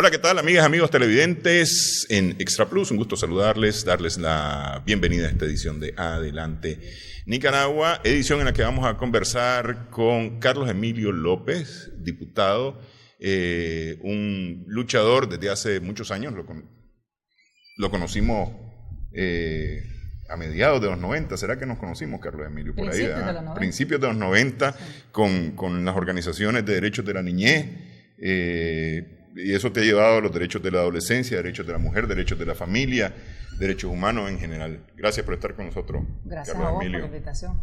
Hola, ¿qué tal, amigas, amigos televidentes en Extra Plus? Un gusto saludarles, darles la bienvenida a esta edición de Adelante Nicaragua, edición en la que vamos a conversar con Carlos Emilio López, diputado, un luchador desde hace muchos años, lo conocimos a mediados de los 90, ¿será que nos conocimos, Carlos Emilio? Por ahí, principios de los 90, sí. con las organizaciones de derechos de la niñez, y eso te ha llevado a los derechos de la adolescencia, derechos de la mujer, derechos de la familia, derechos humanos en general. Gracias por estar con nosotros, gracias Carlos a vos Emilio. por la invitación.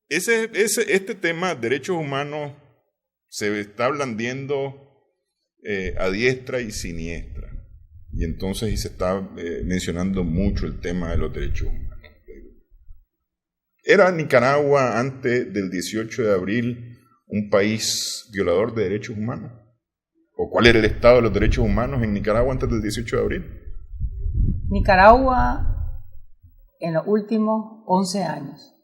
Este tema, derechos humanos, se está blandiendo a diestra y siniestra. Y entonces se está mencionando mucho el tema de los derechos humanos. ¿Era Nicaragua antes del 18 de abril un país violador de derechos humanos? ¿O cuál era el estado de los derechos humanos en Nicaragua antes del 18 de abril? Nicaragua, en los últimos 11 años,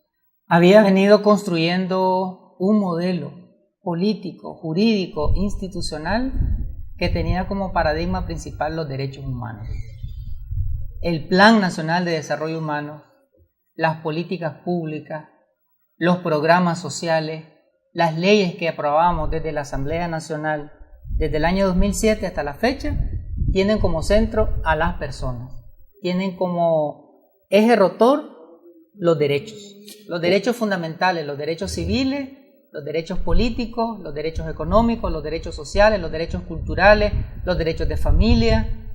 había venido construyendo un modelo político, jurídico, institucional que tenía como paradigma principal los derechos humanos. El Plan Nacional de Desarrollo Humano, las políticas públicas, los programas sociales, las leyes que aprobamos desde la Asamblea Nacional, desde el año 2007 hasta la fecha, tienen como centro a las personas, tienen como eje rotor los derechos fundamentales, los derechos civiles, los derechos políticos, los derechos económicos, los derechos sociales, los derechos culturales, los derechos de familia,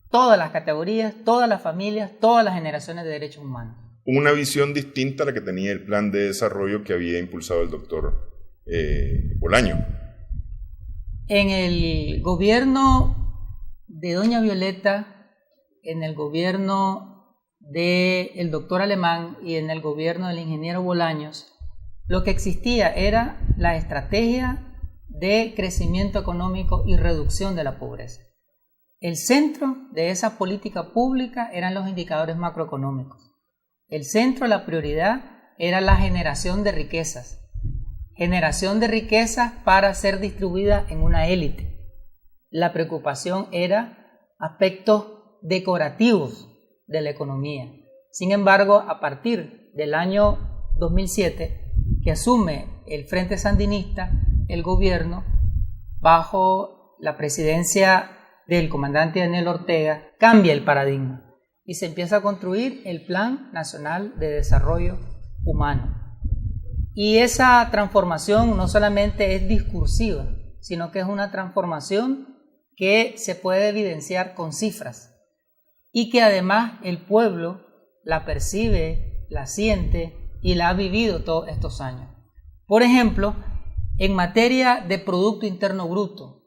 todas las categorías, todas las familias, todas las generaciones de derechos humanos. Una visión distinta a la que tenía el plan de desarrollo que había impulsado el doctor Bolaño. En el gobierno de doña Violeta, en el gobierno del doctor Alemán y en el gobierno del ingeniero Bolaños, lo que existía era la estrategia de crecimiento económico y reducción de la pobreza. El centro de esa política pública eran los indicadores macroeconómicos. El centro, la prioridad, era la generación de riquezas para ser distribuidas en una élite. La preocupación era aspectos decorativos de la economía. Sin embargo, a partir del año 2007, que asume el Frente Sandinista, el gobierno, bajo la presidencia del comandante Daniel Ortega, cambia el paradigma y se empieza a construir el Plan Nacional de Desarrollo Humano. Y esa transformación no solamente es discursiva, sino que es una transformación que se puede evidenciar con cifras y que además el pueblo la percibe, la siente y la ha vivido todos estos años. Por ejemplo, en materia de Producto Interno Bruto,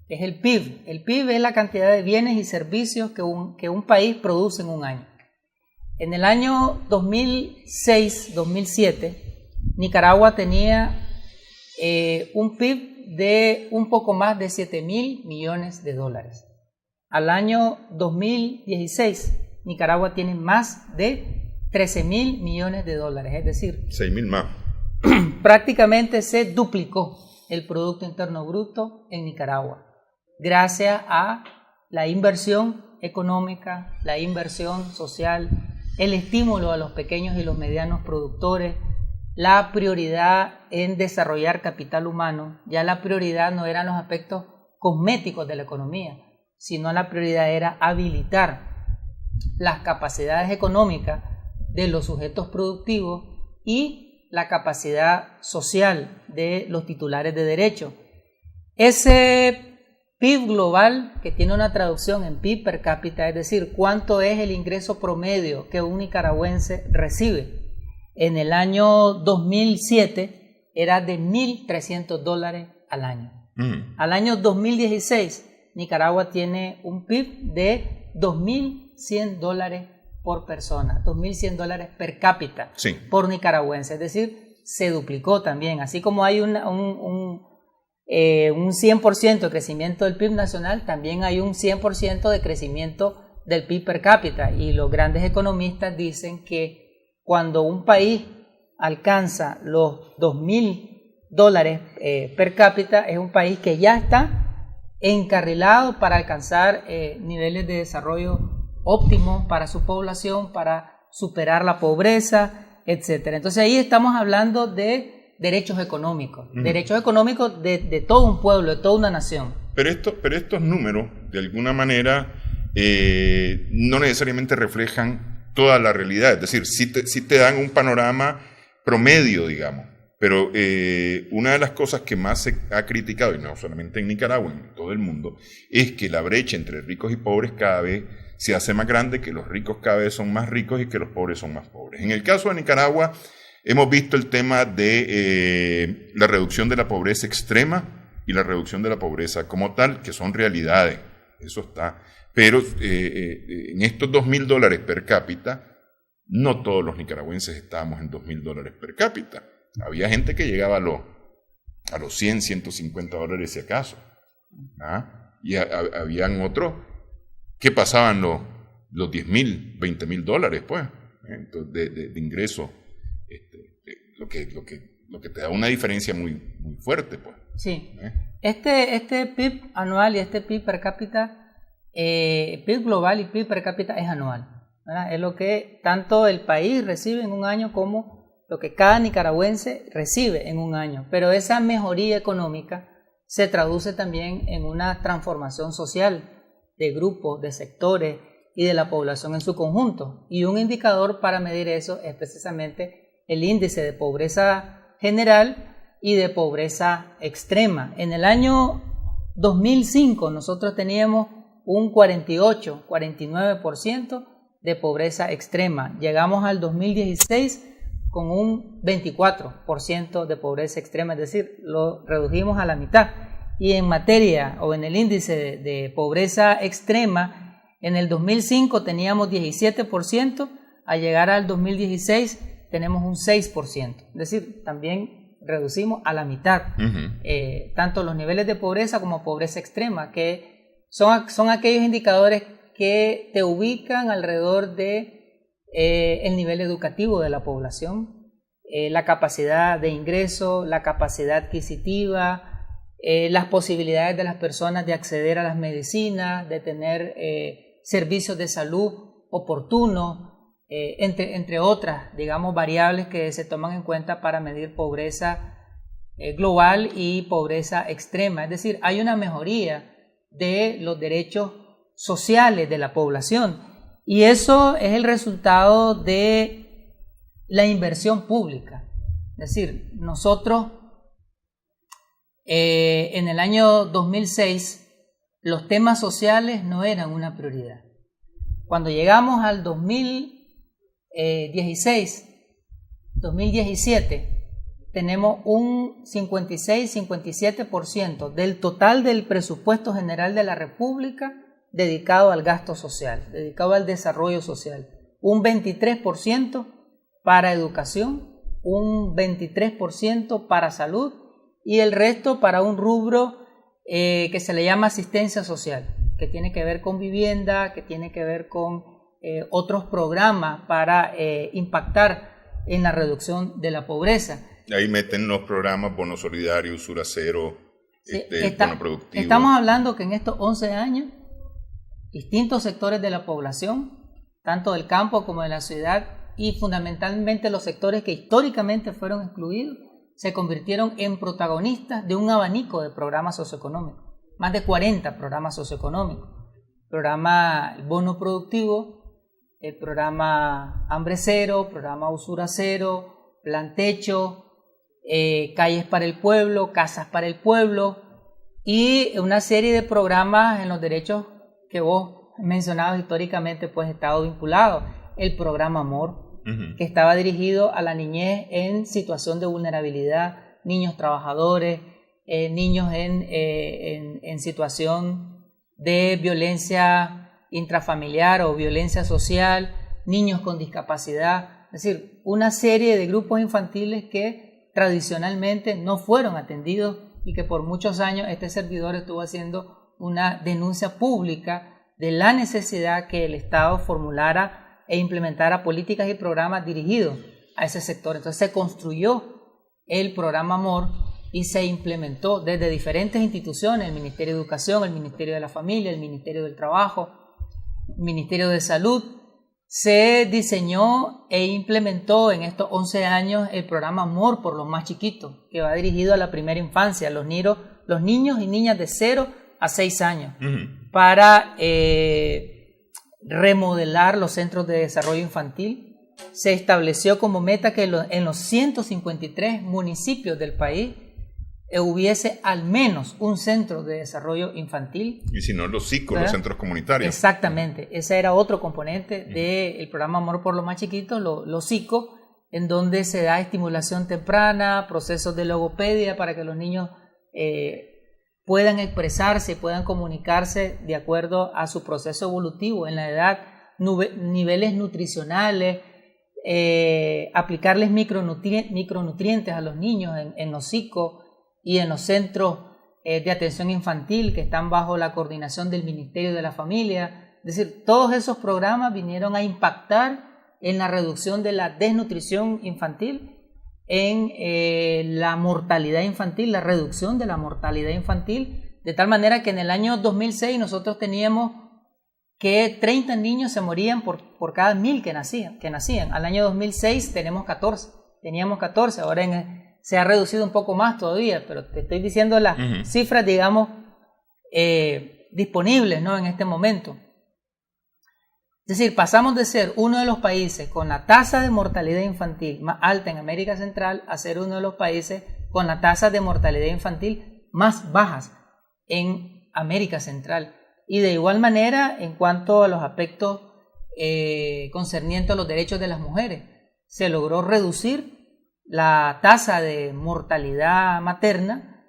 es el PIB. El PIB es la cantidad de bienes y servicios que un país produce en un año. En el año 2006-2007, Nicaragua tenía un PIB de un poco más de 7.000 millones de dólares. Al año 2016, Nicaragua tiene más de 13.000 millones de dólares, es decir, 6.000 más. Prácticamente se duplicó el Producto Interno Bruto en Nicaragua, gracias a la inversión económica, la inversión social, el estímulo a los pequeños y los medianos productores, la prioridad en desarrollar capital humano. Ya la prioridad no eran los aspectos cosméticos de la economía, sino la prioridad era habilitar las capacidades económicas de los sujetos productivos y la capacidad social de los titulares de derecho. Ese PIB global, que tiene una traducción en PIB per cápita, es decir, cuánto es el ingreso promedio que un nicaragüense recibe, en el año 2007 era de $1.300 al año. Al año 2016, Nicaragua tiene un PIB de $2.100 por persona, $2.100 per cápita, sí, por nicaragüense, es decir, se duplicó también. Así como hay un 100% de crecimiento del PIB nacional, también hay un 100% de crecimiento del PIB per cápita, y los grandes economistas dicen que cuando un país alcanza los $2.000 per cápita, es un país que ya está encarrilado para alcanzar niveles de desarrollo óptimos para su población, para superar la pobreza, etcétera. Entonces ahí estamos hablando de derechos económicos, derechos económicos de todo un pueblo, de toda una nación. Pero estos números, de alguna manera, no necesariamente reflejan toda la realidad. Es decir, sí te dan un panorama promedio, digamos. Pero una de las cosas que más se ha criticado, y no solamente en Nicaragua, en todo el mundo, es que la brecha entre ricos y pobres cada vez se hace más grande, que los ricos cada vez son más ricos y que los pobres son más pobres. En el caso de Nicaragua, hemos visto el tema de la reducción de la pobreza extrema y la reducción de la pobreza como tal, que son realidades, eso está. Pero en estos $2.000 per cápita, no todos los nicaragüenses estábamos en $2.000 per cápita. Había gente que llegaba a los $100, $150 si acaso. Y habían otros que pasaban los $10.000, $20.000, pues, entonces, de ingreso, lo que te da una diferencia muy, muy fuerte, pues. Sí. Este PIB anual y este PIB per cápita, PIB global y PIB per cápita es anual, ¿verdad? Es lo que tanto el país recibe en un año como lo que cada nicaragüense recibe en un año. Pero esa mejoría económica se traduce también en una transformación social de grupos, de sectores y de la población en su conjunto. Y un indicador para medir eso es precisamente el índice de pobreza general y de pobreza extrema. En el año 2005 nosotros teníamos un 49% de pobreza extrema. Llegamos al 2016 con un 24% de pobreza extrema, es decir, lo redujimos a la mitad. Y en materia o en el índice de pobreza extrema, en el 2005 teníamos 17%, al llegar al 2016 tenemos un 6%, es decir, también reducimos a la mitad tanto los niveles de pobreza como pobreza extrema, que son aquellos indicadores que te ubican alrededor de el nivel educativo de la población, la capacidad de ingreso, la capacidad adquisitiva, las posibilidades de las personas de acceder a las medicinas, de tener servicios de salud oportunos, entre otras, digamos, variables que se toman en cuenta para medir pobreza global y pobreza extrema. Es decir, hay una mejoría de los derechos sociales de la población. Y eso es el resultado de la inversión pública. Es decir, nosotros en el año 2006 los temas sociales no eran una prioridad. Cuando llegamos al 2017, tenemos un 56-57% del total del presupuesto general de la República dedicado al gasto social, dedicado al desarrollo social, un 23% para educación, un 23% para salud y el resto para un rubro que se le llama asistencia social, que tiene que ver con vivienda, que tiene que ver con otros programas para impactar en la reducción de la pobreza. Ahí meten los programas Bono Solidario, Usura Cero, Bono Productivo. Estamos hablando que en estos 11 años distintos sectores de la población, tanto del campo como de la ciudad, y fundamentalmente los sectores que históricamente fueron excluidos, se convirtieron en protagonistas de un abanico de programas socioeconómicos, más de 40 programas socioeconómicos. El programa Bono Productivo, el programa Hambre Cero, programa Usura Cero, Plan Techo, Calles para el Pueblo, Casas para el Pueblo, y una serie de programas en los derechos que vos mencionabas históricamente, pues estado vinculado. El programa Amor, que estaba dirigido a la niñez en situación de vulnerabilidad, niños trabajadores, niños en situación de violencia intrafamiliar o violencia social, niños con discapacidad, es decir, una serie de grupos infantiles que tradicionalmente no fueron atendidos y que por muchos años este servidor estuvo haciendo una denuncia pública de la necesidad que el Estado formulara e implementara políticas y programas dirigidos a ese sector. Entonces se construyó el programa Amor y se implementó desde diferentes instituciones, el Ministerio de Educación, el Ministerio de la Familia, el Ministerio del Trabajo, el Ministerio de Salud. Se diseñó e implementó en estos 11 años el programa Amor por los más chiquitos, que va dirigido a la primera infancia, a los niños y niñas de 0 a 6 años, para remodelar los centros de desarrollo infantil. Se estableció como meta que en los 153 municipios del país hubiese al menos un centro de desarrollo infantil. Y si no, los CICO, los centros comunitarios. Exactamente, ese era otro componente del programa Amor por los más chiquitos, los CICO, en donde se da estimulación temprana, procesos de logopedia para que los niños puedan expresarse, puedan comunicarse de acuerdo a su proceso evolutivo en la edad, niveles nutricionales, aplicarles micronutrientes a los niños en los CICO y en los centros de atención infantil que están bajo la coordinación del Ministerio de la Familia. Es decir, todos esos programas vinieron a impactar en la reducción de la desnutrición infantil, en la mortalidad infantil, la reducción de la mortalidad infantil, de tal manera que en el año 2006 nosotros teníamos que 30 niños se morían por cada 1000 que nacían. Al año 2006 teníamos 14, ahora se ha reducido un poco más todavía, pero te estoy diciendo las cifras, digamos, disponibles, ¿no?, en este momento. Es decir, pasamos de ser uno de los países con la tasa de mortalidad infantil más alta en América Central a ser uno de los países con la tasa de mortalidad infantil más bajas en América Central. Y de igual manera, en cuanto a los aspectos concernientes a los derechos de las mujeres, se logró reducir la tasa de mortalidad materna.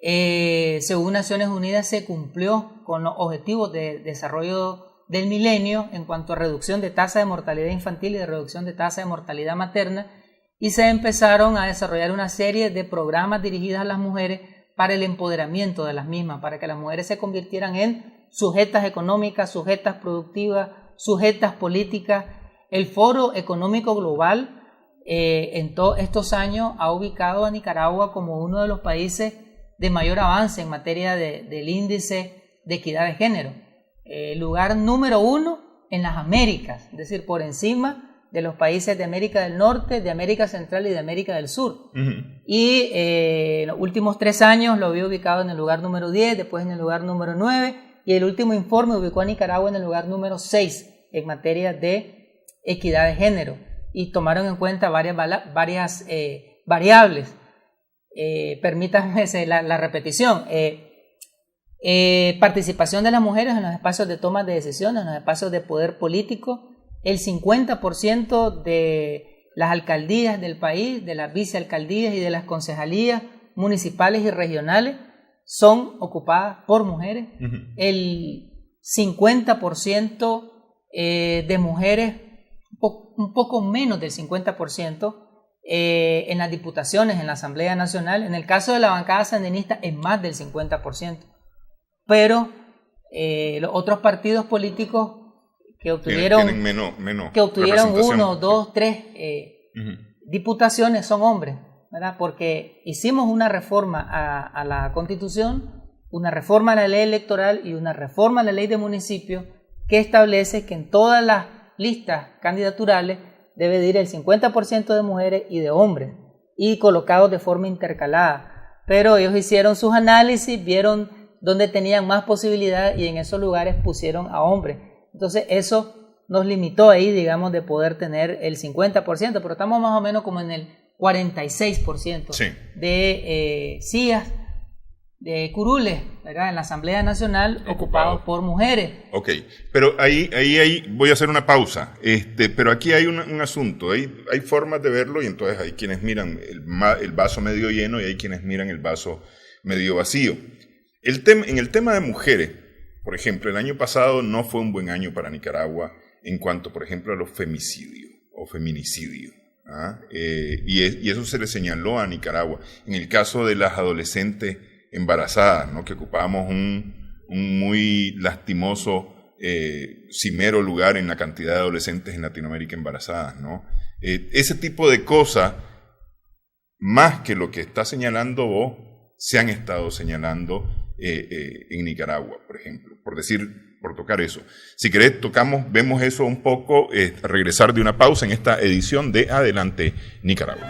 Según Naciones Unidas, se cumplió con los objetivos de desarrollo del milenio en cuanto a reducción de tasa de mortalidad infantil y de reducción de tasa de mortalidad materna, y se empezaron a desarrollar una serie de programas dirigidos a las mujeres para el empoderamiento de las mismas, para que las mujeres se convirtieran en sujetas económicas, sujetas productivas, sujetas políticas. El Foro Económico Global en todos estos años ha ubicado a Nicaragua como uno de los países de mayor avance en materia del índice de equidad de género. Lugar número 1 en las Américas, es decir, por encima de los países de América del Norte, de América Central y de América del Sur. Y en los últimos 3 años lo había ubicado en el lugar número 10, después en el lugar número 9, y el último informe ubicó a Nicaragua en el lugar número 6 en materia de equidad de género, y tomaron en cuenta varias variables. Permítanme la repetición. Participación de las mujeres en los espacios de toma de decisiones, en los espacios de poder político. El 50% de las alcaldías del país, de las vicealcaldías y de las concejalías municipales y regionales son ocupadas por mujeres. El 50% de mujeres, un poco menos del 50%, en las diputaciones, en la Asamblea Nacional. En el caso de la bancada sandinista es más del 50%. Pero los otros partidos políticos que obtuvieron, menos que obtuvieron 1, 2, 3 diputaciones son hombres, ¿verdad? Porque hicimos una reforma a la Constitución, una reforma a la ley electoral y una reforma a la ley de municipios que establece que en todas las listas candidaturales debe de ir el 50% de mujeres y de hombres, y colocados de forma intercalada. Pero ellos hicieron sus análisis, vieron dónde tenían más posibilidad y en esos lugares pusieron a hombres. Entonces eso nos limitó ahí, digamos, de poder tener el 50%, pero estamos más o menos como en el 46% sí, de sillas, de curules, ¿verdad?, en la Asamblea Nacional ocupados por mujeres. Ok, pero ahí voy a hacer una pausa, pero aquí hay un asunto, hay formas de verlo, y entonces hay quienes miran el vaso medio lleno y hay quienes miran el vaso medio vacío. En el tema de mujeres, por ejemplo, el año pasado no fue un buen año para Nicaragua en cuanto, por ejemplo, a los femicidios o feminicidios. Y eso se le señaló a Nicaragua. En el caso de las adolescentes embarazadas, ¿no?, que ocupábamos un muy lastimoso cimero lugar en la cantidad de adolescentes en Latinoamérica embarazadas, ¿no? Ese tipo de cosas más que lo que está señalando vos, se han estado señalando en Nicaragua, por ejemplo, por tocar eso. Si querés, vemos eso un poco, regresar de una pausa en esta edición de Adelante Nicaragua.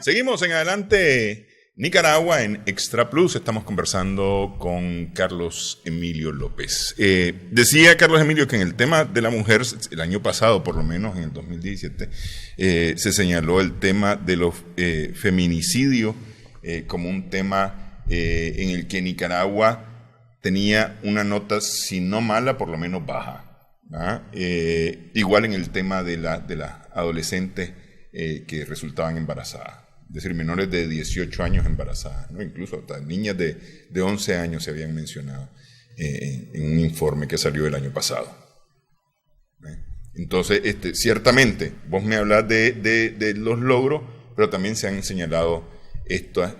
Seguimos en Adelante Nicaragua en Extra Plus. Estamos conversando con Carlos Emilio López. Decía Carlos Emilio que en el tema de la mujer, el año pasado, por lo menos en el 2017, se señaló el tema de los feminicidios como un tema en el que Nicaragua tenía una nota, si no mala, por lo menos baja, ¿verdad? Igual en el tema de las adolescentes que resultaban embarazadas. Es decir, menores de 18 años embarazadas, ¿no? Incluso hasta niñas de 11 años se habían mencionado en un informe que salió el año pasado. Entonces, ciertamente, vos me hablas de los logros, pero también se han señalado estos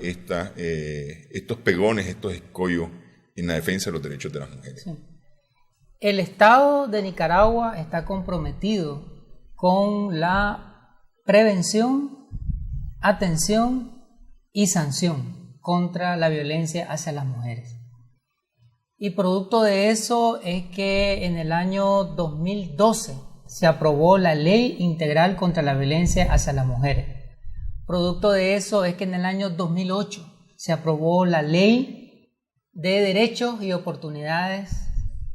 pegones, estos escollos en la defensa de los derechos de las mujeres. Sí. El Estado de Nicaragua está comprometido con la prevención, atención y sanción contra la violencia hacia las mujeres. Y producto de eso es que en el año 2012 se aprobó la Ley Integral contra la Violencia hacia las Mujeres. Producto de eso es que en el año 2008 se aprobó la Ley de Derechos y Oportunidades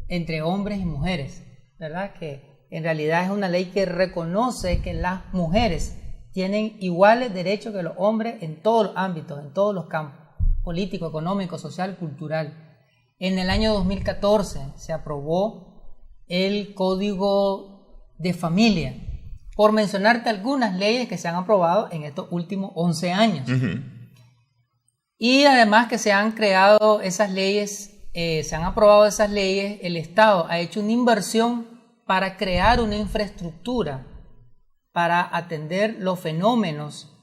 entre Hombres y Mujeres, ¿verdad? Que en realidad es una ley que reconoce que las mujeres tienen iguales derechos que los hombres en todos los ámbitos, en todos los campos, político, económico, social, cultural. En el año 2014 se aprobó el Código de Familia, por mencionarte algunas leyes que se han aprobado en estos últimos 11 años. Uh-huh. Y además que se han creado esas leyes, se han aprobado esas leyes, el Estado ha hecho una inversión para crear una infraestructura para atender los fenómenos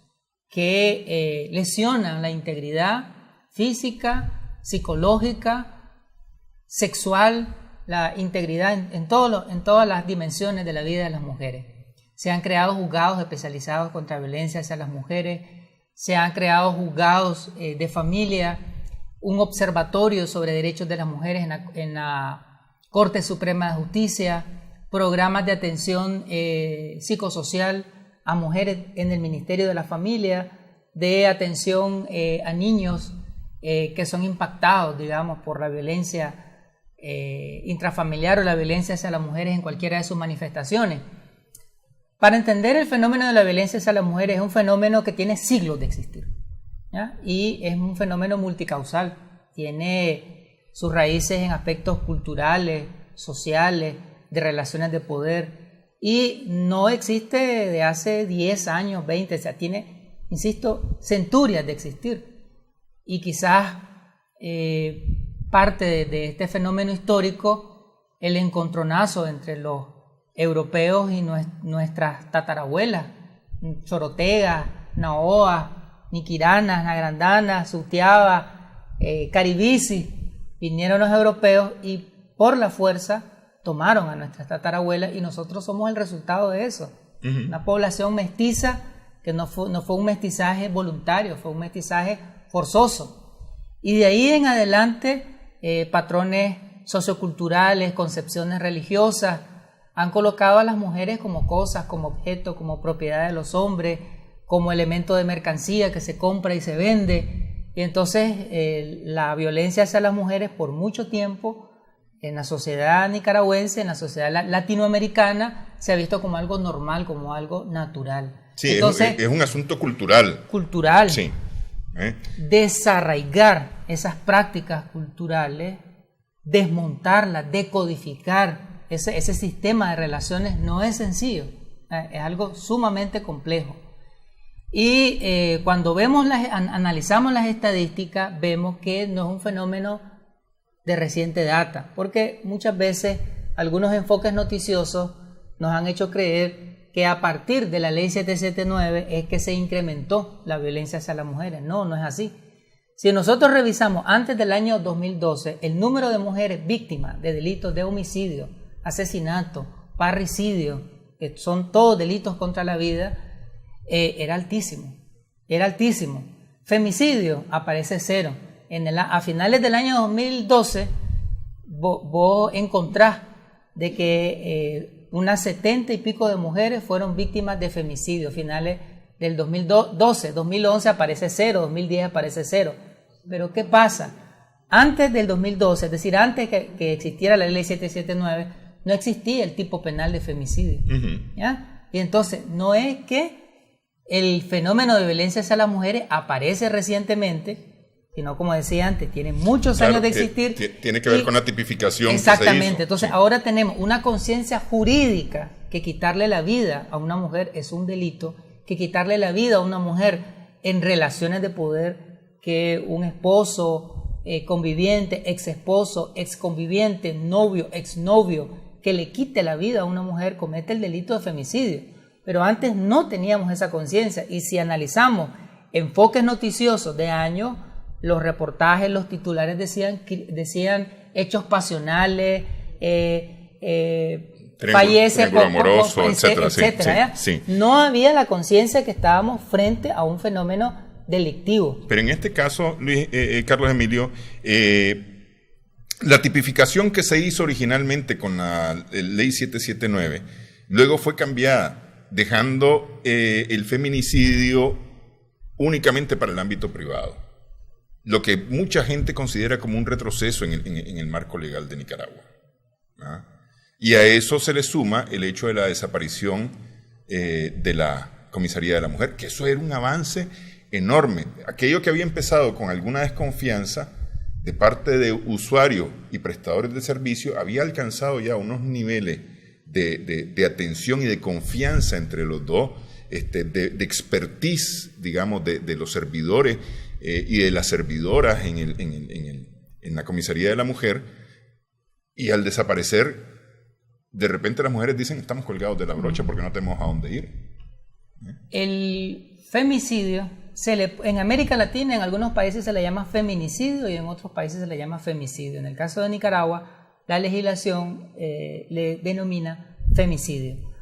que lesionan la integridad física, psicológica, sexual, la integridad en todas las dimensiones de la vida de las mujeres. Se han creado juzgados especializados contra violencia hacia las mujeres, se han creado juzgados de familia, un observatorio sobre derechos de las mujeres en la Corte Suprema de Justicia, programas de atención psicosocial a mujeres en el Ministerio de la Familia, de atención a niños que son impactados, digamos, por la violencia intrafamiliar o la violencia hacia las mujeres en cualquiera de sus manifestaciones. Para entender el fenómeno de la violencia hacia las mujeres, es un fenómeno que tiene siglos de existir, ¿ya? Y es un fenómeno multicausal, tiene sus raíces en aspectos culturales, sociales, de relaciones de poder, y no existe de hace 10 años, 20, o sea, tiene, insisto, centurias de existir. Y quizás parte de este fenómeno histórico, el encontronazo entre los europeos y nuestras tatarabuelas, Chorotega, Naoa, Niquiranas, Nagrandanas, Sutiaba, Caribisi, vinieron los europeos y por la fuerza tomaron a nuestras tatarabuelas y nosotros somos el resultado de eso. Uh-huh. Una población mestiza que no fue un mestizaje voluntario, fue un mestizaje forzoso. Y de ahí en adelante, patrones socioculturales, concepciones religiosas, han colocado a las mujeres como cosas, como objetos, como propiedad de los hombres, como elemento de mercancía que se compra y se vende. Y entonces la violencia hacia las mujeres por mucho tiempo en la sociedad nicaragüense, en la sociedad latinoamericana, se ha visto como algo normal, como algo natural. Sí, entonces, es un asunto cultural. Cultural. Sí. Desarraigar esas prácticas culturales, desmontarlas, decodificar ese sistema de relaciones no es sencillo, es algo sumamente complejo. Y cuando analizamos las estadísticas, vemos que no es un fenómeno de reciente data, porque muchas veces algunos enfoques noticiosos nos han hecho creer que a partir de la ley 779 es que se incrementó la violencia hacia las mujeres. No, no es así. Si nosotros revisamos antes del año 2012, el número de mujeres víctimas de delitos de homicidio, asesinato, parricidio, que son todos delitos contra la vida, era altísimo. Femicidio aparece 0. A finales del año 2012, vos encontrás de que unas 70 y pico de mujeres fueron víctimas de femicidio. Finales del 2012, 2011 aparece 0, 2010 aparece 0. Pero ¿qué pasa? Antes del 2012, es decir, antes que existiera la ley 779, no existía el tipo penal de femicidio. ¿Ya? Y entonces, no es que el fenómeno de violencia hacia las mujeres aparece recientemente, sino, como decía antes, tiene muchos años de existir. Tiene que ver con la tipificación. Exactamente. Que se hizo. Entonces, ahora tenemos una conciencia jurídica que quitarle la vida a una mujer es un delito, que quitarle la vida a una mujer en relaciones de poder, que un esposo, conviviente, ex esposo, ex conviviente, novio, exnovio, que le quite la vida a una mujer, comete el delito de femicidio. Pero antes no teníamos esa conciencia, y si analizamos enfoques noticiosos de años, los reportajes, los titulares decían hechos pasionales, fallece amoroso, etcétera. Sí. No había la conciencia que estábamos frente a un fenómeno delictivo. Pero en este caso, Carlos Emilio, la tipificación que se hizo originalmente con la ley 779, luego fue cambiada, dejando el feminicidio únicamente para el ámbito privado, lo que mucha gente considera como un retroceso en el marco legal de Nicaragua. ¿Ah? Y a eso se le suma el hecho de la desaparición de la Comisaría de la Mujer, que eso era un avance enorme. Aquello que había empezado con alguna desconfianza de parte de usuarios y prestadores de servicio había alcanzado ya unos niveles de atención y de confianza entre los dos, de expertise, digamos, de los servidores y de las servidoras en la Comisaría de la Mujer, y al desaparecer, de repente las mujeres dicen: estamos colgados de la brocha porque no tenemos a dónde ir. El femicidio, en América Latina, en algunos países se le llama feminicidio y en otros países se le llama femicidio. En el caso de Nicaragua, la legislación le denomina femicidio.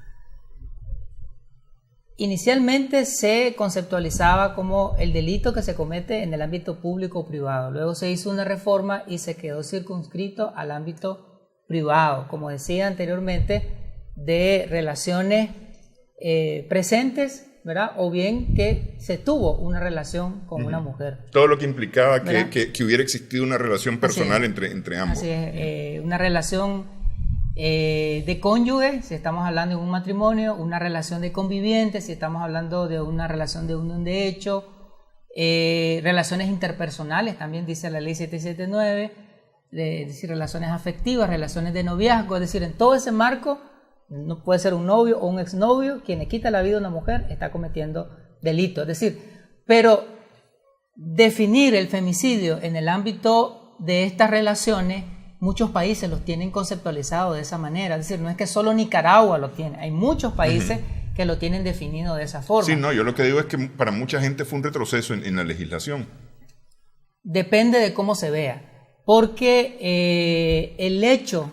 Inicialmente se conceptualizaba como el delito que se comete en el ámbito público o privado. Luego se hizo una reforma y se quedó circunscrito al ámbito privado, como decía anteriormente, de relaciones presentes, ¿verdad? O bien que se tuvo una relación con una mujer. Todo lo que implicaba que hubiera existido una relación personal entre ambos. Así es, una relación de cónyuge, si estamos hablando de un matrimonio, una relación de convivientes, si estamos hablando de una relación de unión de hecho, relaciones interpersonales, también dice la ley 779, es decir, relaciones afectivas, relaciones de noviazgo, es decir, en todo ese marco, no puede ser un novio o un exnovio, quien le quita la vida a una mujer está cometiendo delito. Es decir, pero definir el femicidio en el ámbito de estas relaciones, muchos países los tienen conceptualizado de esa manera. Es decir, no es que solo Nicaragua lo tiene, hay muchos países que lo tienen definido de esa forma. Sí, no, yo lo que digo es que para mucha gente fue un retroceso en la legislación. Depende de cómo se vea, porque el hecho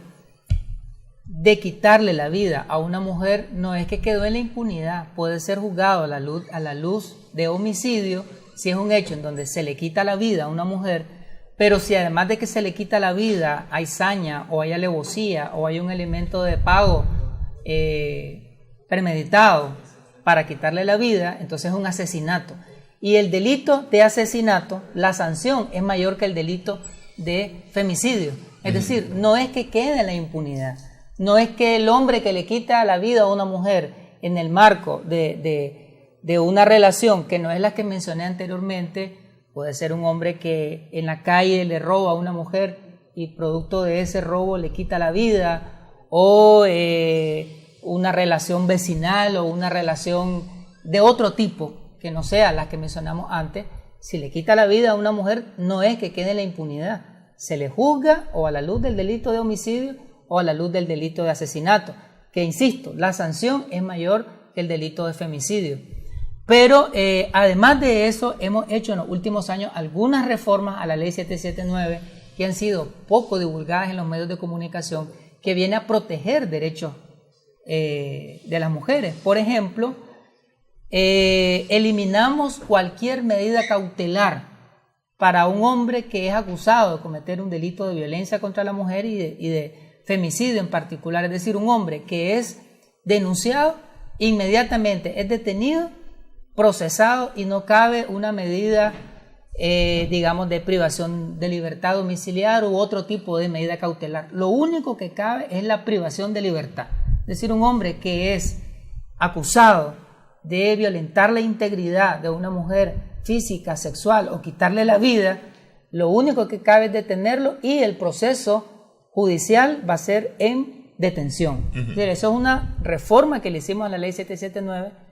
de quitarle la vida a una mujer no es que quedó en la impunidad, puede ser juzgado a la luz de homicidio si es un hecho en donde se le quita la vida a una mujer, pero si además de que se le quita la vida hay saña o hay alevosía o hay un elemento de pago premeditado para quitarle la vida, entonces es un asesinato. Y el delito de asesinato, la sanción es mayor que el delito de femicidio. Es decir, no es que quede en la impunidad. No es que el hombre que le quita la vida a una mujer en el marco de una relación que no es la que mencioné anteriormente, puede ser un hombre que en la calle le roba a una mujer y producto de ese robo le quita la vida, o una relación vecinal o una relación de otro tipo que no sea la que mencionamos antes. Si le quita la vida a una mujer no es que quede en la impunidad, se le juzga o a la luz del delito de homicidio o a la luz del delito de asesinato, que insisto, la sanción es mayor que el delito de femicidio. Pero además de eso, hemos hecho en los últimos años algunas reformas a la ley 779 que han sido poco divulgadas en los medios de comunicación, que viene a proteger derechos de las mujeres. Por ejemplo, eliminamos cualquier medida cautelar para un hombre que es acusado de cometer un delito de violencia contra la mujer y de femicidio en particular. Es decir, un hombre que es denunciado, inmediatamente es detenido, procesado y no cabe una medida, digamos, de privación de libertad domiciliar u otro tipo de medida cautelar. Lo único que cabe es la privación de libertad. Es decir, un hombre que es acusado de violentar la integridad de una mujer física, sexual o quitarle la vida, lo único que cabe es detenerlo y el proceso judicial va a ser en detención. Es decir, eso es una reforma que le hicimos a la ley 779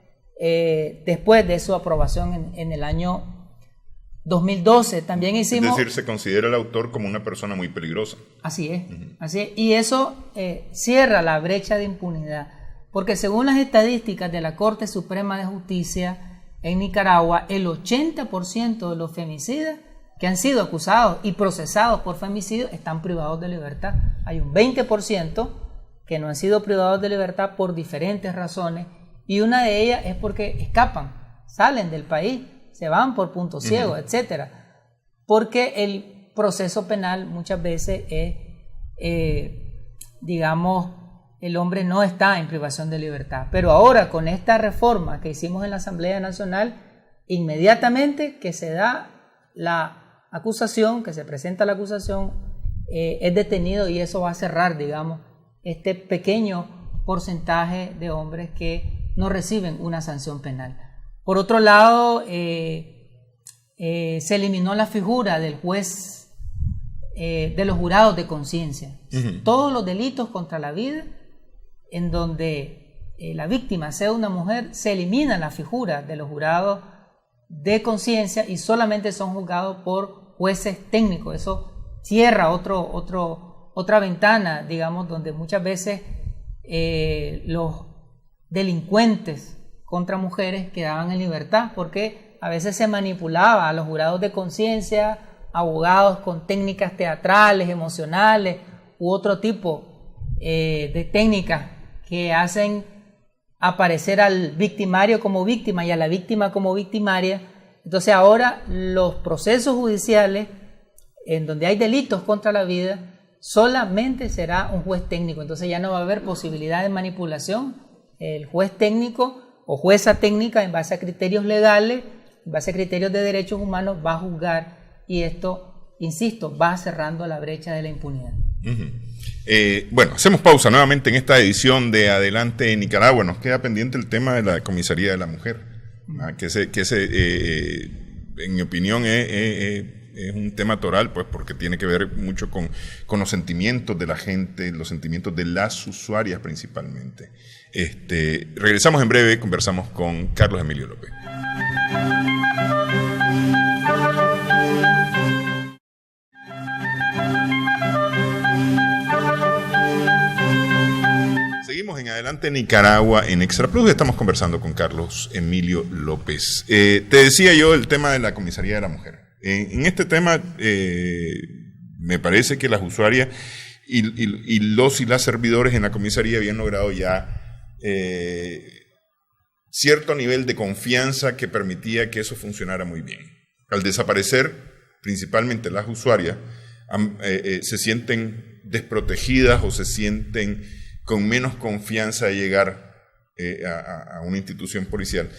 después de su aprobación en el año 2012. También hicimos... Es decir, se considera el autor como una persona muy peligrosa. Así es, así es. Y eso cierra la brecha de impunidad, porque según las estadísticas de la Corte Suprema de Justicia en Nicaragua, el 80% de los femicidas que han sido acusados y procesados por femicidio están privados de libertad. Hay un 20% que no han sido privados de libertad por diferentes razones, y una de ellas es porque escapan, salen del país, se van por puntos ciegos, etcétera. Porque el proceso penal muchas veces es, digamos, el hombre no está en privación de libertad. Pero ahora, con esta reforma que hicimos en la Asamblea Nacional, inmediatamente que se da la acusación, que se presenta la acusación, es detenido, y eso va a cerrar, digamos, este pequeño porcentaje de hombres que no reciben una sanción penal. Por otro lado, se eliminó la figura del juez de los jurados de conciencia. Todos los delitos contra la vida en donde la víctima sea una mujer, se elimina la figura de los jurados de conciencia y solamente son juzgados por jueces técnicos. Eso cierra otra ventana, digamos, donde muchas veces los delincuentes contra mujeres quedaban en libertad, porque a veces se manipulaba a los jurados de conciencia, abogados con técnicas teatrales, emocionales u otro tipo de técnicas que hacen aparecer al victimario como víctima y a la víctima como victimaria. Entonces ahora los procesos judiciales en donde hay delitos contra la vida solamente será un juez técnico, entonces ya no va a haber posibilidad de manipulación. El juez técnico o jueza técnica, en base a criterios legales, en base a criterios de derechos humanos, va a juzgar, y esto, insisto, va cerrando la brecha de la impunidad. Bueno, hacemos pausa nuevamente en esta edición de Adelante Nicaragua. Nos queda pendiente el tema de la Comisaría de la Mujer, en mi opinión es un tema toral, pues, porque tiene que ver mucho con los sentimientos de la gente, los sentimientos de las usuarias principalmente. Regresamos en breve, conversamos con Carlos Emilio López. Seguimos en Adelante Nicaragua en Extra Plus. Estamos conversando con Carlos Emilio López. Te decía yo el tema de la Comisaría de la Mujer. En este tema me parece que las usuarias y los y las servidores en la comisaría habían logrado ya cierto nivel de confianza que permitía que eso funcionara muy bien. Al desaparecer, principalmente las usuarias, se sienten desprotegidas o se sienten con menos confianza de llegar a una institución policial.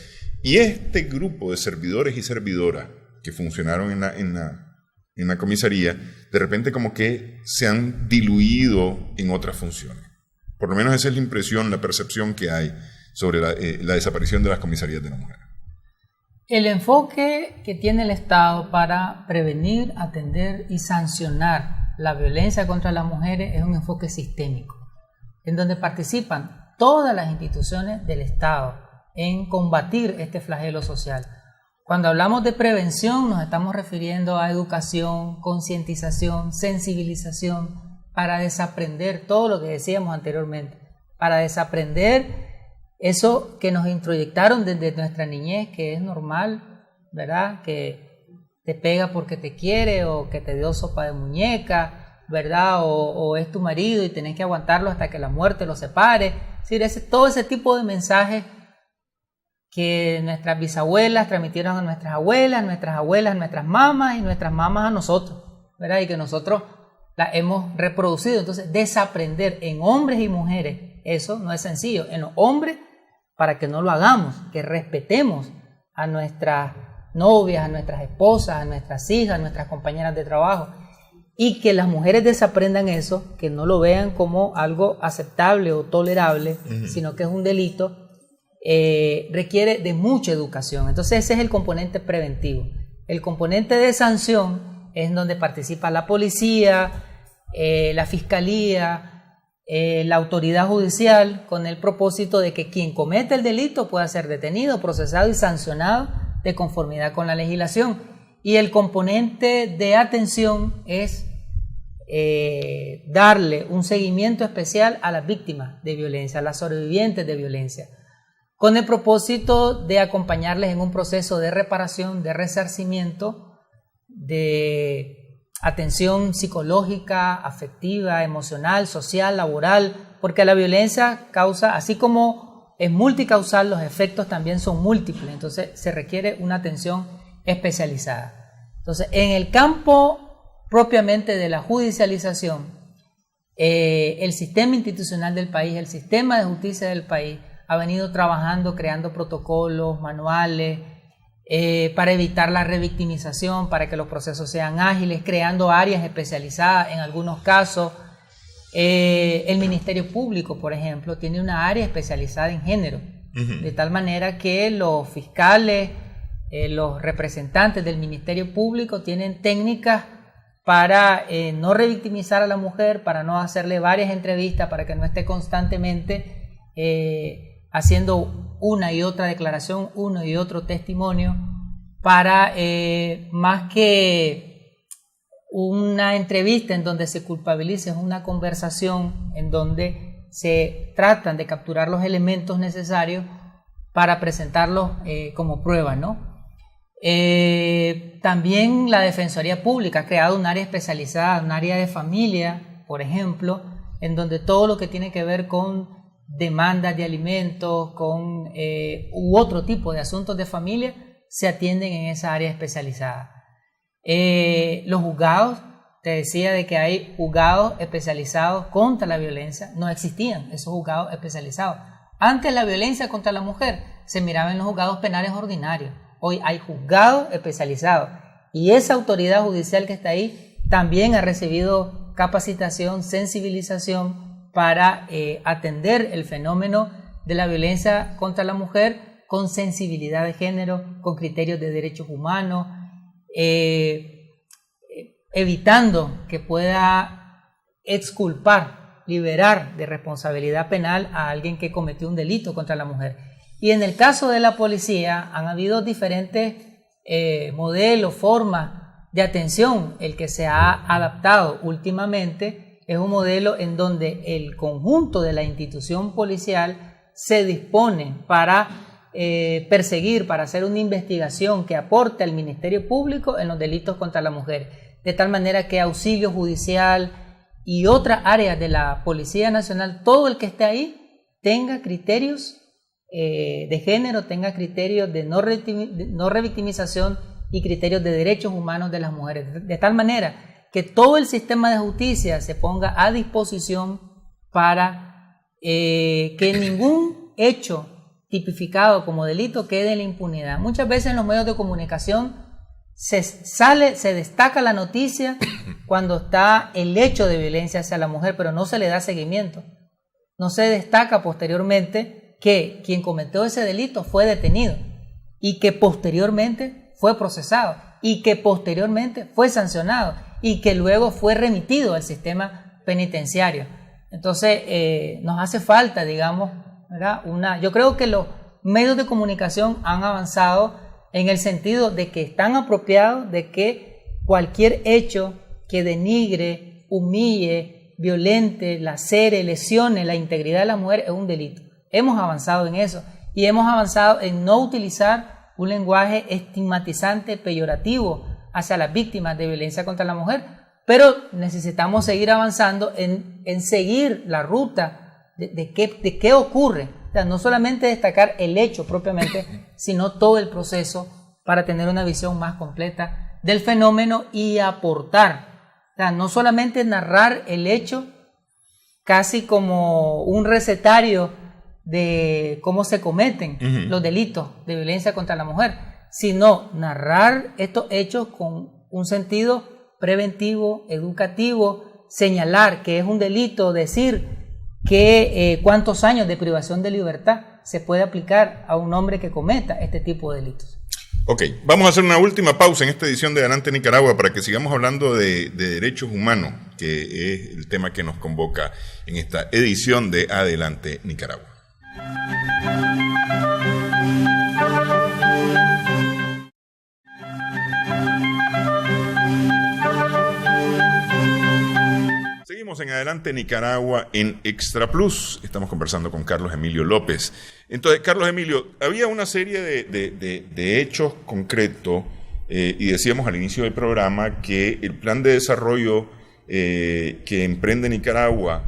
Y este grupo de servidores y servidoras que funcionaron en la comisaría, de repente como que se han diluido en otras funciones. Por lo menos esa es la impresión, la percepción que hay sobre la desaparición de las comisarías de la mujer. El enfoque que tiene el Estado para prevenir, atender y sancionar la violencia contra las mujeres es un enfoque sistémico, en donde participan todas las instituciones del Estado en combatir este flagelo social. Cuando hablamos de prevención nos estamos refiriendo a educación, concientización, sensibilización, para desaprender todo lo que decíamos anteriormente, para desaprender eso que nos introyectaron desde nuestra niñez, que es normal, ¿verdad? Que te pega porque te quiere, o que te dio sopa de muñeca, ¿verdad? O es tu marido y tenés que aguantarlo hasta que la muerte lo separe. Es decir, todo ese tipo de mensajes que nuestras bisabuelas transmitieron a nuestras abuelas, nuestras mamás y nuestras mamás a nosotros, ¿verdad? Y que nosotros la hemos reproducido. Entonces, desaprender en hombres y mujeres, eso no es sencillo. En los hombres, para que no lo hagamos, que respetemos a nuestras novias, a nuestras esposas, a nuestras hijas, a nuestras compañeras de trabajo, y que las mujeres desaprendan eso, que no lo vean como algo aceptable o tolerable, sino que es un delito, requiere de mucha educación. Entonces ese es el componente preventivo. El componente de sanción es donde participa la policía, la fiscalía, la autoridad judicial, con el propósito de que quien comete el delito pueda ser detenido, procesado y sancionado de conformidad con la legislación. Y el componente de atención es darle un seguimiento especial a las víctimas de violencia, a las sobrevivientes de violencia, con el propósito de acompañarles en un proceso de reparación, de resarcimiento, de atención psicológica, afectiva, emocional, social, laboral, porque la violencia causa, así como es multicausal, los efectos también son múltiples, entonces se requiere una atención especializada. Entonces, en el campo propiamente de la judicialización, el sistema institucional del país, el sistema de justicia del país, ha venido trabajando, creando protocolos, manuales, para evitar la revictimización, para que los procesos sean ágiles, creando áreas especializadas en algunos casos. El Ministerio Público, por ejemplo, tiene una área especializada en género, de tal manera que los fiscales, los representantes del Ministerio Público tienen técnicas para no revictimizar a la mujer, para no hacerle varias entrevistas, para que no esté constantemente haciendo una y otra declaración, uno y otro testimonio, para más que una entrevista en donde se culpabilice, es una conversación en donde se tratan de capturar los elementos necesarios para presentarlos como prueba, ¿no? También la Defensoría Pública ha creado un área especializada, un área de familia, por ejemplo, en donde todo lo que tiene que ver con demandas de alimentos, con u otro tipo de asuntos de familia, se atienden en esa área especializada. Los juzgados, te decía de que hay juzgados especializados contra la violencia, no existían esos juzgados especializados. Antes la violencia contra la mujer se miraba en los juzgados penales ordinarios. Hoy hay juzgados especializados y esa autoridad judicial que está ahí también ha recibido capacitación, sensibilización para atender el fenómeno de la violencia contra la mujer con sensibilidad de género, con criterios de derechos humanos, evitando que pueda exculpar, liberar de responsabilidad penal a alguien que cometió un delito contra la mujer. Y en el caso de la policía han habido diferentes modelos, formas de atención. El que se ha adaptado últimamente es un modelo en donde el conjunto de la institución policial se dispone para perseguir, para hacer una investigación que aporte al Ministerio Público en los delitos contra la mujer, de tal manera que auxilio judicial y otras áreas de la Policía Nacional, todo el que esté ahí tenga criterios de género, tenga criterios de no revictimización y criterios de derechos humanos de las mujeres, de tal manera que todo el sistema de justicia se ponga a disposición para que ningún hecho tipificado como delito quede en la impunidad. Muchas veces en los medios de comunicación se destaca la noticia cuando está el hecho de violencia hacia la mujer, pero no se le da seguimiento. No se destaca posteriormente que quien cometió ese delito fue detenido y que posteriormente fue procesado y que posteriormente fue sancionado y que luego fue remitido al sistema penitenciario. Entonces nos hace falta, digamos, ¿verdad? Yo creo que los medios de comunicación han avanzado en el sentido de que están apropiados de que cualquier hecho que denigre, humille, violente, lacere, lesione la integridad de la mujer es un delito. Hemos avanzado en eso y hemos avanzado en no utilizar un lenguaje estigmatizante, peyorativo hacia las víctimas de violencia contra la mujer, pero necesitamos seguir avanzando en seguir la ruta de qué ocurre. O sea, no solamente destacar el hecho propiamente, sino todo el proceso para tener una visión más completa del fenómeno y aportar. O sea, no solamente narrar el hecho casi como un recetario de cómo se cometen los delitos de violencia contra la mujer, sino narrar estos hechos con un sentido preventivo, educativo, señalar que es un delito, decir que cuántos años de privación de libertad se puede aplicar a un hombre que cometa este tipo de delitos. Ok, vamos a hacer una última pausa en esta edición de Adelante Nicaragua para que sigamos hablando de derechos humanos, que es el tema que nos convoca en esta edición de Adelante Nicaragua. Seguimos en Adelante Nicaragua en Extra Plus. Estamos conversando con Carlos Emilio López. Entonces, Carlos Emilio, había una serie de hechos concretos y decíamos al inicio del programa que el plan de desarrollo que emprende Nicaragua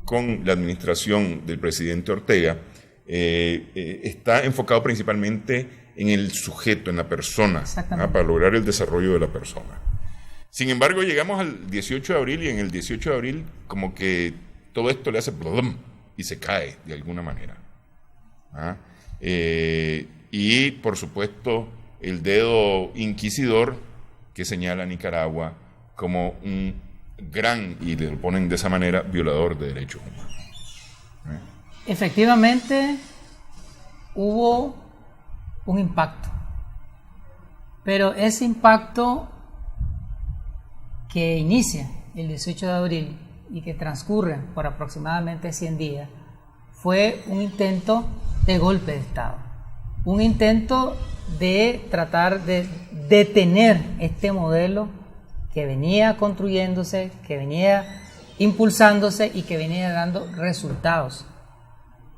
con la administración del presidente Ortega está enfocado principalmente en el sujeto, en la persona, para lograr el desarrollo de la persona. Sin embargo, llegamos al 18 de abril y en el 18 de abril como que todo esto le hace blum y se cae de alguna manera. Y por supuesto el dedo inquisidor que señala a Nicaragua como un gran, y le lo ponen de esa manera, violador de derechos humanos. Efectivamente hubo un impacto, pero ese impacto que inicia el 18 de abril y que transcurre por aproximadamente 100 días, fue un intento de golpe de Estado, un intento de tratar de detener este modelo que venía construyéndose, que venía impulsándose y que venía dando resultados.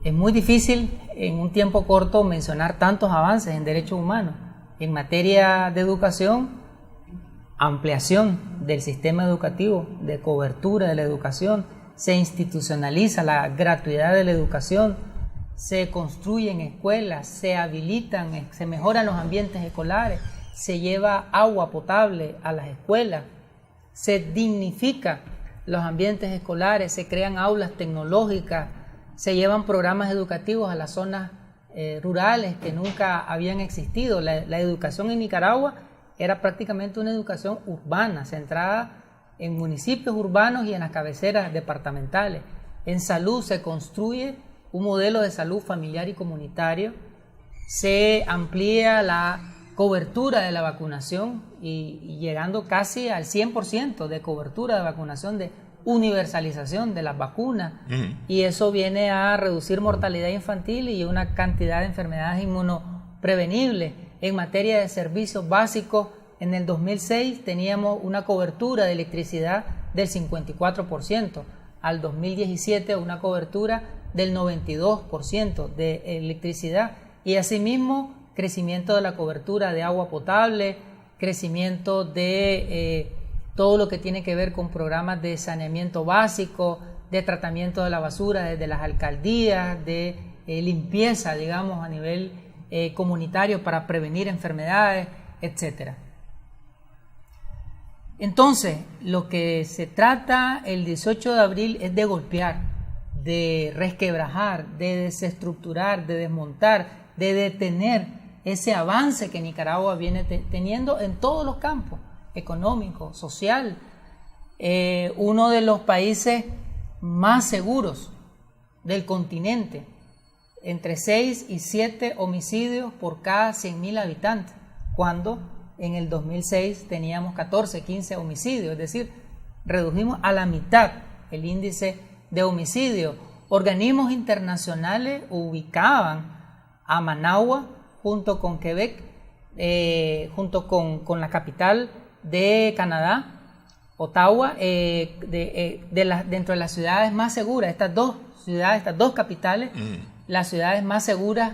Es muy difícil en un tiempo corto mencionar tantos avances en derechos humanos. En materia de educación, ampliación del sistema educativo, de cobertura de la educación, se institucionaliza la gratuidad de la educación, se construyen escuelas, se habilitan, se mejoran los ambientes escolares, se lleva agua potable a las escuelas, se dignifica los ambientes escolares, se crean aulas tecnológicas, se llevan programas educativos a las zonas rurales que nunca habían existido. La educación en Nicaragua era prácticamente una educación urbana, centrada en municipios urbanos y en las cabeceras departamentales. En salud se construye un modelo de salud familiar y comunitario, se amplía la cobertura de la vacunación y llegando casi al 100% de cobertura de vacunación, de universalización de las vacunas, y eso viene a reducir mortalidad infantil y una cantidad de enfermedades inmunoprevenibles. En materia de servicios básicos, en el 2006 teníamos una cobertura de electricidad del 54%, al 2017 una cobertura del 92% de electricidad, y asimismo crecimiento de la cobertura de agua potable, crecimiento de todo lo que tiene que ver con programas de saneamiento básico, de tratamiento de la basura desde las alcaldías, de limpieza, digamos, a nivel comunitario para prevenir enfermedades, etc. Entonces, lo que se trata el 18 de abril es de golpear, de resquebrajar, de desestructurar, de desmontar, de detener ese avance que Nicaragua viene teniendo en todos los campos, económico, social. Uno de los países más seguros del continente, entre 6 y 7 homicidios por cada 100.000 habitantes, cuando en el 2006 teníamos 14, 15 homicidios, es decir, redujimos a la mitad el índice de homicidio. Organismos internacionales ubicaban a Managua junto con Quebec, junto con la capital de Canadá, Ottawa, dentro de las ciudades más seguras. Estas dos ciudades, estas dos capitales, las ciudades más seguras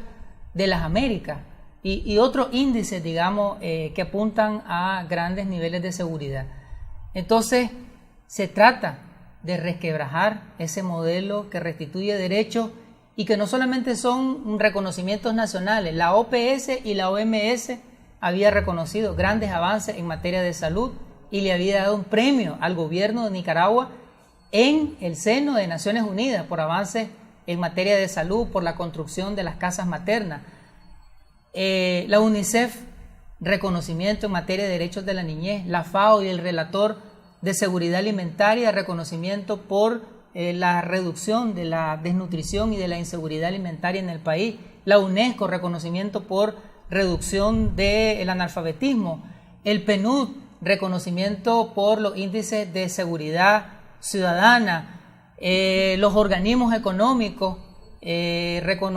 de las Américas y otros índices, digamos, que apuntan a grandes niveles de seguridad. Entonces, se trata de resquebrajar ese modelo que restituye derechos y que no solamente son reconocimientos nacionales. La OPS y la OMS había reconocido grandes avances en materia de salud y le había dado un premio al gobierno de Nicaragua en el seno de Naciones Unidas por avances en materia de salud, por la construcción de las casas maternas. La UNICEF, reconocimiento en materia de derechos de la niñez. La FAO y el relator de seguridad alimentaria, reconocimiento por la reducción de la desnutrición y de la inseguridad alimentaria en el país. La UNESCO, reconocimiento por reducción del analfabetismo. El PNUD, reconocimiento por los índices de seguridad ciudadana. Los organismos económicos,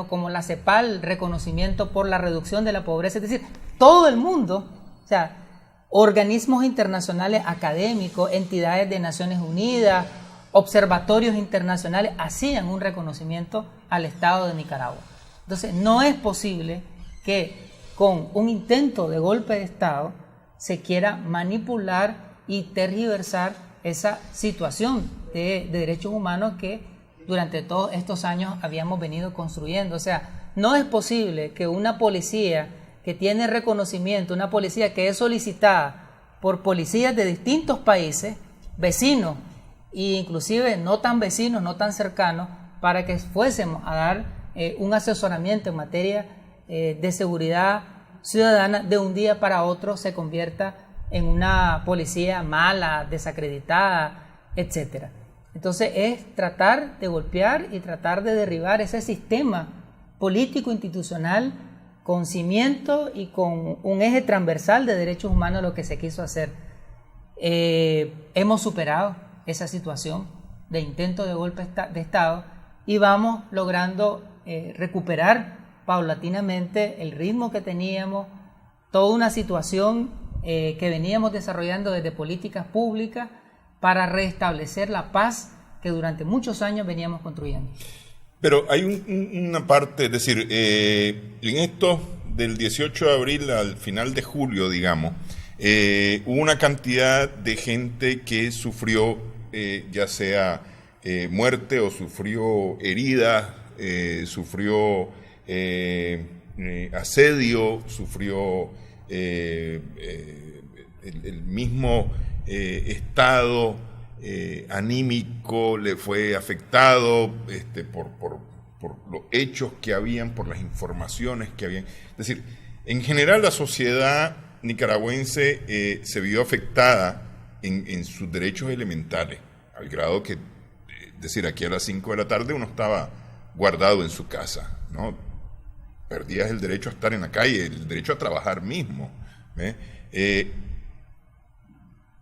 como la CEPAL, reconocimiento por la reducción de la pobreza. Es decir, todo el mundo, o sea, organismos internacionales académicos, entidades de Naciones Unidas, observatorios internacionales, hacían un reconocimiento al Estado de Nicaragua. Entonces, no es posible que con un intento de golpe de Estado se quiera manipular y tergiversar esa situación de derechos humanos que durante todos estos años habíamos venido construyendo. O sea, no es posible que una policía que tiene reconocimiento, una policía que es solicitada por policías de distintos países, vecinos e inclusive no tan vecinos, no tan cercanos, para que fuésemos a dar un asesoramiento en materia de seguridad ciudadana, de un día para otro se convierta en una policía mala, desacreditada, etc. Entonces es tratar de golpear y tratar de derribar ese sistema político institucional con cimiento y con un eje transversal de derechos humanos, lo que se quiso hacer. Hemos superado esa situación de intento de golpe de Estado y vamos logrando recuperar paulatinamente el ritmo que teníamos, toda una situación que veníamos desarrollando desde políticas públicas para restablecer la paz que durante muchos años veníamos construyendo. Pero hay una parte, es decir, en esto del 18 de abril al final de julio, digamos, hubo una cantidad de gente que sufrió ya sea muerte o sufrió heridas, sufrió asedio, sufrió el mismo estado anímico le fue afectado por los hechos que habían, por las informaciones que habían. Es decir, en general la sociedad nicaragüense se vio afectada en sus derechos elementales, al grado que, es decir, aquí a las 5 de la tarde uno estaba guardado en su casa, ¿no? Perdías el derecho a estar en la calle, el derecho a trabajar mismo,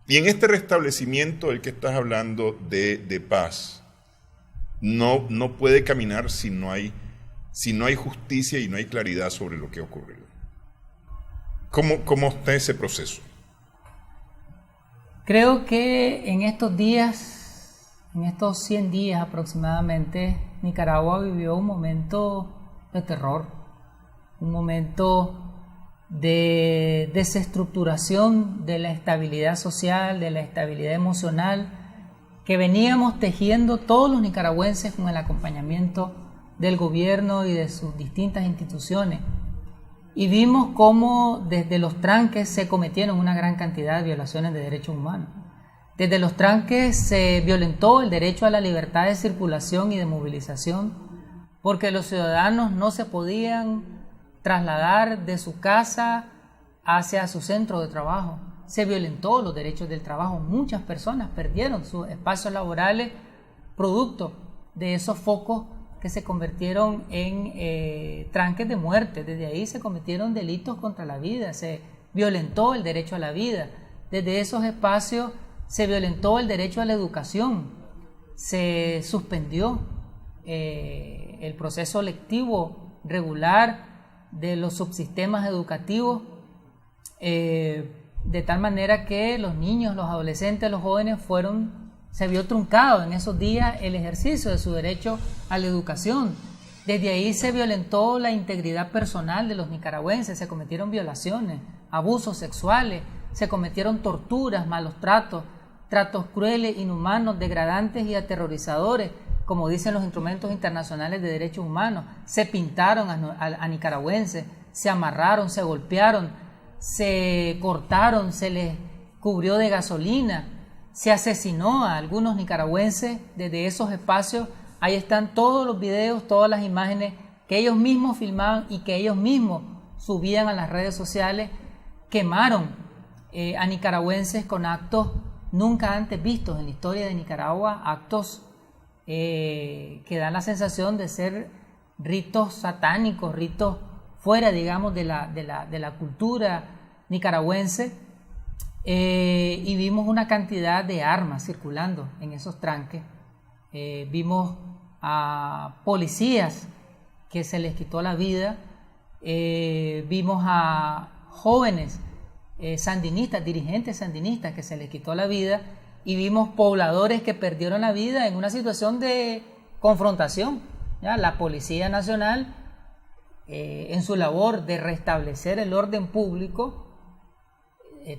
y en este restablecimiento del que estás hablando de paz, no puede caminar si no hay justicia y no hay claridad sobre lo que ha ocurrido. ¿Cómo está ese proceso? Creo que en estos días, en estos 100 días aproximadamente, Nicaragua vivió un momento de terror, un momento de desestructuración de la estabilidad social, de la estabilidad emocional, que veníamos tejiendo todos los nicaragüenses con el acompañamiento del gobierno y de sus distintas instituciones. Y vimos cómo desde los tranques se cometieron una gran cantidad de violaciones de derechos humanos. Desde los tranques se violentó el derecho a la libertad de circulación y de movilización, porque los ciudadanos no se podían trasladar de su casa hacia su centro de trabajo. Se violentó los derechos del trabajo. Muchas personas perdieron sus espacios laborales producto de esos focos que se convirtieron en tranques de muerte. Desde ahí se cometieron delitos contra la vida, se violentó el derecho a la vida. Desde esos espacios se violentó el derecho a la educación, se suspendió el proceso lectivo regular de los subsistemas educativos, de tal manera que los niños, los adolescentes, los jóvenes se vio truncado en esos días el ejercicio de su derecho a la educación. Desde ahí se violentó la integridad personal de los nicaragüenses, se cometieron violaciones, abusos sexuales, se cometieron torturas, malos tratos, tratos crueles, inhumanos, degradantes y aterrorizadores, como dicen los instrumentos internacionales de derechos humanos. Se pintaron a nicaragüenses, se amarraron, se golpearon, se cortaron, se les cubrió de gasolina, se asesinó a algunos nicaragüenses desde esos espacios. Ahí están todos los videos, todas las imágenes que ellos mismos filmaban y que ellos mismos subían a las redes sociales. Quemaron a nicaragüenses con actos nunca antes vistos en la historia de Nicaragua, actos que dan la sensación de ser ritos satánicos, ritos fuera, digamos, de la cultura nicaragüense, y vimos una cantidad de armas circulando en esos tranques. Vimos a policías que se les quitó la vida, vimos a jóvenes sandinistas, dirigentes sandinistas que se les quitó la vida, y vimos pobladores que perdieron la vida en una situación de confrontación, ¿ya? La Policía Nacional, en su labor de restablecer el orden público,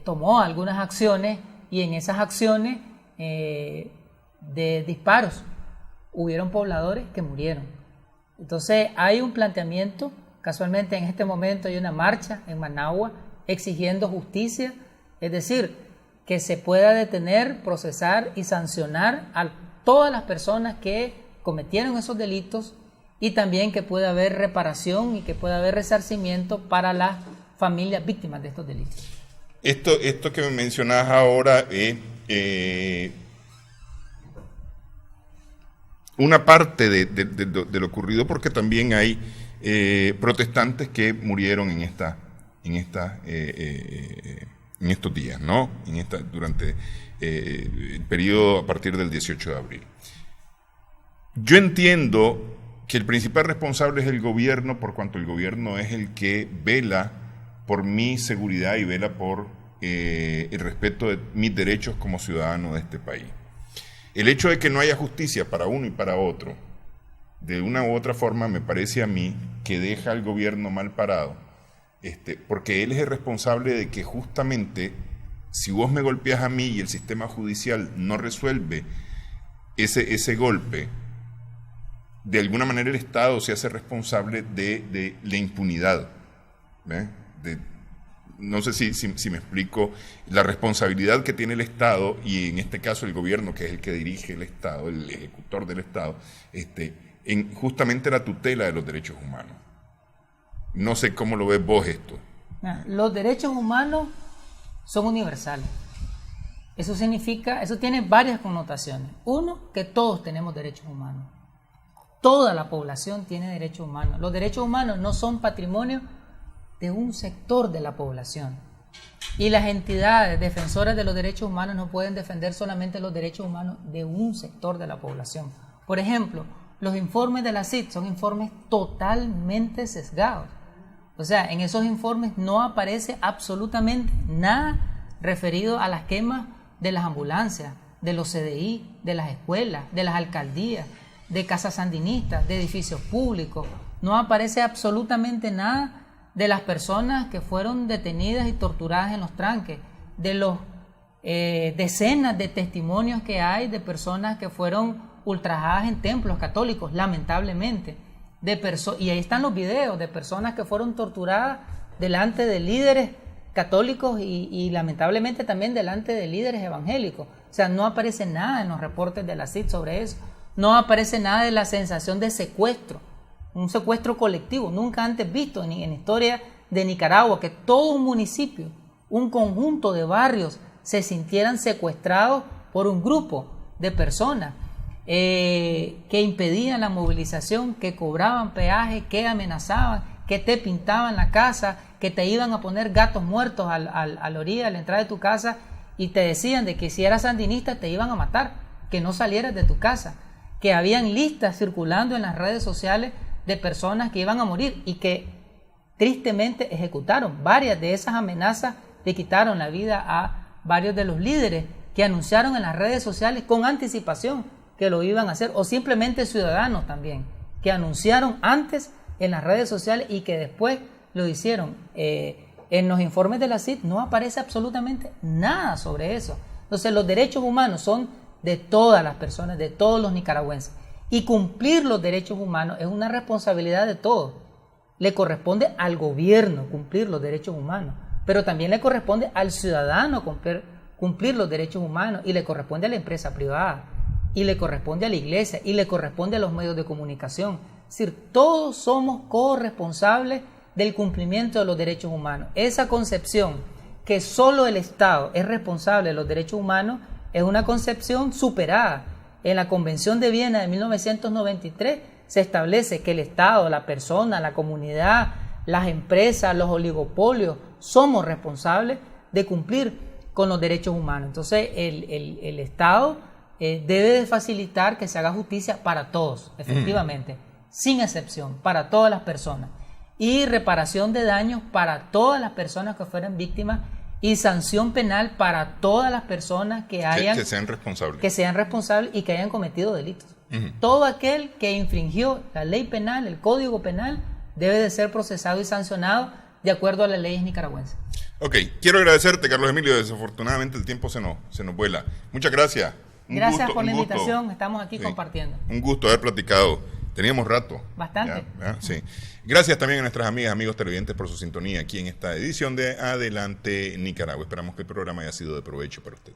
tomó algunas acciones, y en esas acciones de disparos hubieron pobladores que murieron. Entonces hay un planteamiento, casualmente en este momento hay una marcha en Managua exigiendo justicia, es decir, que se pueda detener, procesar y sancionar a todas las personas que cometieron esos delitos, y también que pueda haber reparación y que pueda haber resarcimiento para las familias víctimas de estos delitos. Esto que me mencionas ahora una parte de lo ocurrido, porque también hay protestantes que murieron en estos días, ¿no? Durante el periodo a partir del 18 de abril. Yo entiendo que el principal responsable es el gobierno, por cuanto el gobierno es el que vela por mi seguridad y vela por el respeto de mis derechos como ciudadano de este país. El hecho de que no haya justicia para uno y para otro, de una u otra forma, me parece a mí que deja al gobierno mal parado, porque él es el responsable de que justamente si vos me golpeas a mí y el sistema judicial no resuelve ese golpe, de alguna manera el Estado se hace responsable de la impunidad. No sé si me explico, la responsabilidad que tiene el Estado, y en este caso el gobierno, que es el que dirige el Estado, el ejecutor del Estado, en justamente la tutela de los derechos humanos. No sé cómo lo ves vos esto. Los derechos humanos son universales. Eso significa, eso tiene varias connotaciones. Uno, que todos tenemos derechos humanos. Toda la población tiene derechos humanos. Los derechos humanos no son patrimonio de un sector de la población. Y las entidades defensoras de los derechos humanos no pueden defender solamente los derechos humanos de un sector de la población. Por ejemplo, los informes de la CID son informes totalmente sesgados. O sea, en esos informes no aparece absolutamente nada referido a las quemas de las ambulancias, de los CDI, de las escuelas, de las alcaldías, de casas sandinistas, de edificios públicos. No aparece absolutamente nada de las personas que fueron detenidas y torturadas en los tranques, de los decenas de testimonios que hay de personas que fueron ultrajadas en templos católicos, lamentablemente, y ahí están los videos de personas que fueron torturadas delante de líderes católicos y lamentablemente también delante de líderes evangélicos. O sea, no aparece nada en los reportes de la CID sobre eso, no aparece nada de la sensación de secuestro, un secuestro colectivo, nunca antes visto en la historia de Nicaragua, que todo un municipio, un conjunto de barrios se sintieran secuestrados por un grupo de personas que impedían la movilización, que cobraban peaje, que amenazaban, que te pintaban la casa, que te iban a poner gatos muertos a la orilla, a la entrada de tu casa, y te decían de que si eras sandinista te iban a matar, que no salieras de tu casa, que habían listas circulando en las redes sociales de personas que iban a morir y que tristemente ejecutaron. Varias de esas amenazas le quitaron la vida a varios de los líderes que anunciaron en las redes sociales con anticipación que lo iban a hacer, o simplemente ciudadanos también que anunciaron antes en las redes sociales y que después lo hicieron. En los informes de la CID no aparece absolutamente nada sobre eso. Entonces los derechos humanos son de todas las personas, de todos los nicaragüenses. Y cumplir los derechos humanos es una responsabilidad de todos. Le corresponde al gobierno cumplir los derechos humanos, pero también le corresponde al ciudadano cumplir los derechos humanos, y le corresponde a la empresa privada, y le corresponde a la iglesia, y le corresponde a los medios de comunicación. Es decir, todos somos corresponsables del cumplimiento de los derechos humanos. Esa concepción que solo el Estado es responsable de los derechos humanos es una concepción superada. En la Convención de Viena de 1993 se establece que el Estado, la persona, la comunidad, las empresas, los oligopolios, somos responsables de cumplir con los derechos humanos. Entonces el Estado debe de facilitar que se haga justicia para todos, efectivamente, sin excepción, para todas las personas, y reparación de daños para todas las personas que fueran víctimas, y sanción penal para todas las personas que sean responsables. Que sean responsables y que hayan cometido delitos. Todo aquel que infringió la ley penal, el código penal, debe de ser procesado y sancionado de acuerdo a las leyes nicaragüenses. Ok, quiero agradecerte, Carlos Emilio. Desafortunadamente el tiempo se nos vuela. Muchas gracias. Gracias por la invitación. Estamos aquí compartiendo. Un gusto haber platicado. Teníamos rato. Bastante. Sí. Gracias también a nuestras amigas, amigos televidentes por su sintonía aquí en esta edición de Adelante Nicaragua. Esperamos que el programa haya sido de provecho para usted.